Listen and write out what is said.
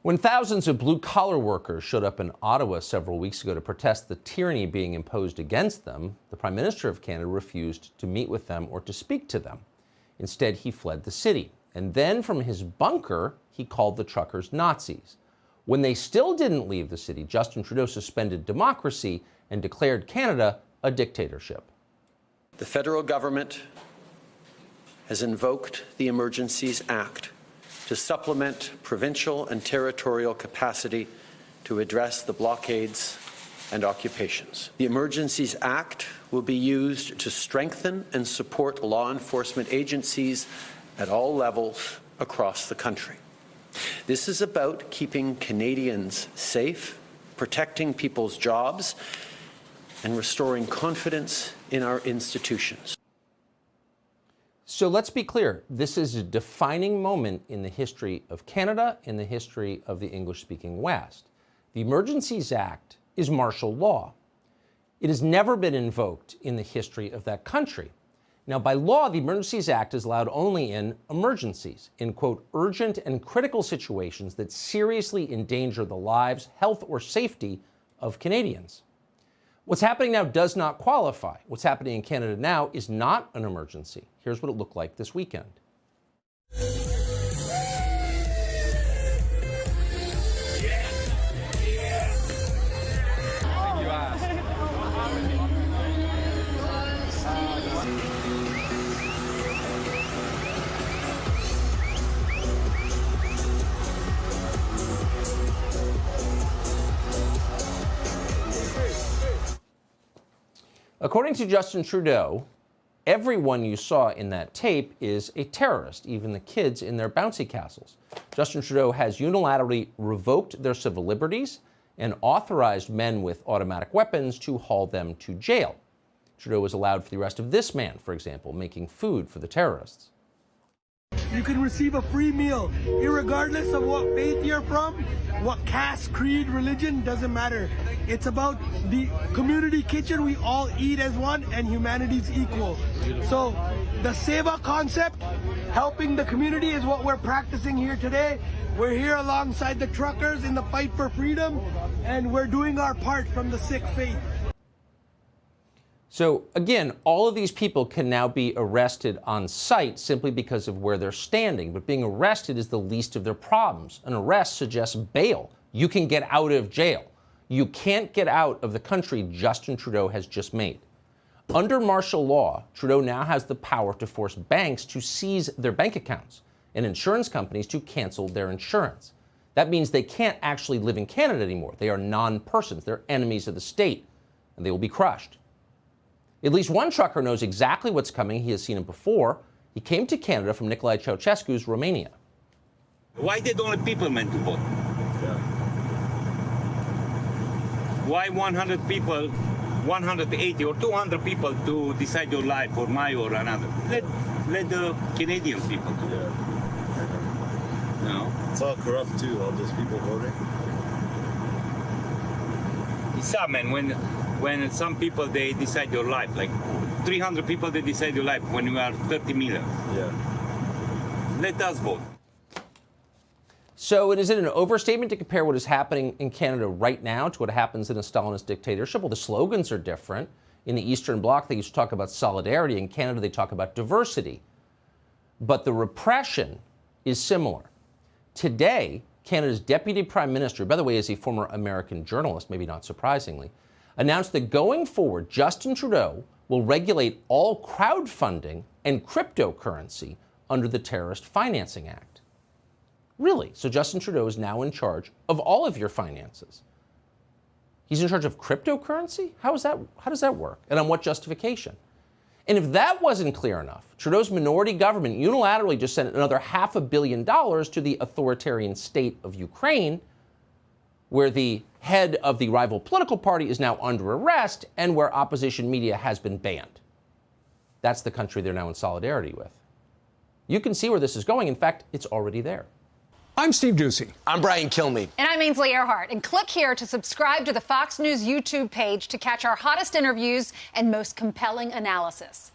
When thousands of blue-collar workers showed up in Ottawa several weeks ago to protest the tyranny being imposed against them, the Prime Minister of Canada refused to meet with them or to speak to them. Instead, he fled the city. And then from his bunker, he called the truckers Nazis. When they still didn't leave the city, Justin Trudeau suspended democracy and declared Canada a dictatorship. The federal government has invoked the Emergencies Act to supplement provincial and territorial capacity to address the blockades and occupations. The Emergencies Act will be used to strengthen and support law enforcement agencies at all levels across the country. This is about keeping Canadians safe, protecting people's jobs, and restoring confidence in our institutions. So let's be clear, this is a defining moment in the history of Canada, in the history of the English-speaking West. The Emergencies Act is martial law. It has never been invoked in the history of that country. Now, by law, the Emergencies Act is allowed only in emergencies, in, quote, urgent and critical situations that seriously endanger the lives, health, or safety of Canadians. What's happening now does not qualify. What's happening in Canada now is not an emergency. Here's what it looked like this weekend. According to Justin Trudeau, everyone you saw in that tape is a terrorist, even the kids in their bouncy castles. Justin Trudeau has unilaterally revoked their civil liberties and authorized men with automatic weapons to haul them to jail. Trudeau was allowed for the arrest of this man, for example, making food for the terrorists. You can receive a free meal, irregardless of what faith you're from, what caste, creed, religion, doesn't matter. It's about the community kitchen. We all eat as one and humanity's equal. So the Seva concept, helping the community, is what we're practicing here today. We're here alongside the truckers in the fight for freedom, and we're doing our part from the Sikh faith. So again, all of these people can now be arrested on sight simply because of where they're standing, but being arrested is the least of their problems. An arrest suggests bail. You can get out of jail. You can't get out of the country Justin Trudeau has just made. Under martial law, Trudeau now has the power to force banks to seize their bank accounts and insurance companies to cancel their insurance. That means they can't actually live in Canada anymore. They are non-persons. They're enemies of the state, and they will be crushed. At least one trucker knows exactly what's coming. He has seen it before. He came to Canada from Nicolae Ceausescu's Romania. Why they don't let people meant to vote? Why 100 people, 180 or 200 people to decide your life or my or another? Let the Canadian people do it. No. It's all corrupt too, all those people voting. It's sad, man, when some people, they decide your life, like 300 people, they decide your life when you are 30 million. Yeah. Let us vote. So is it an overstatement to compare what is happening in Canada right now to what happens in a Stalinist dictatorship? Well, the slogans are different. In the Eastern Bloc, they used to talk about solidarity. In Canada, they talk about diversity. But the repression is similar. Today, Canada's Deputy Prime Minister, by the way, is a former American journalist, maybe not surprisingly, announced that going forward, Justin Trudeau will regulate all crowdfunding and cryptocurrency under the Terrorist Financing Act. Really? So Justin Trudeau is now in charge of all of your finances. He's in charge of cryptocurrency? How does that work? And on what justification? And if that wasn't clear enough, Trudeau's minority government unilaterally just sent another $500 million to the authoritarian state of Ukraine, where the head of the rival political party is now under arrest and where opposition media has been banned. That's the country they're now in solidarity with. You can see where this is going. In fact, it's already there. I'm Steve Doocy. I'm Brian Kilmeade. And I'm Ainsley Earhart. And click here to subscribe to the Fox News YouTube page to catch our hottest interviews and most compelling analysis.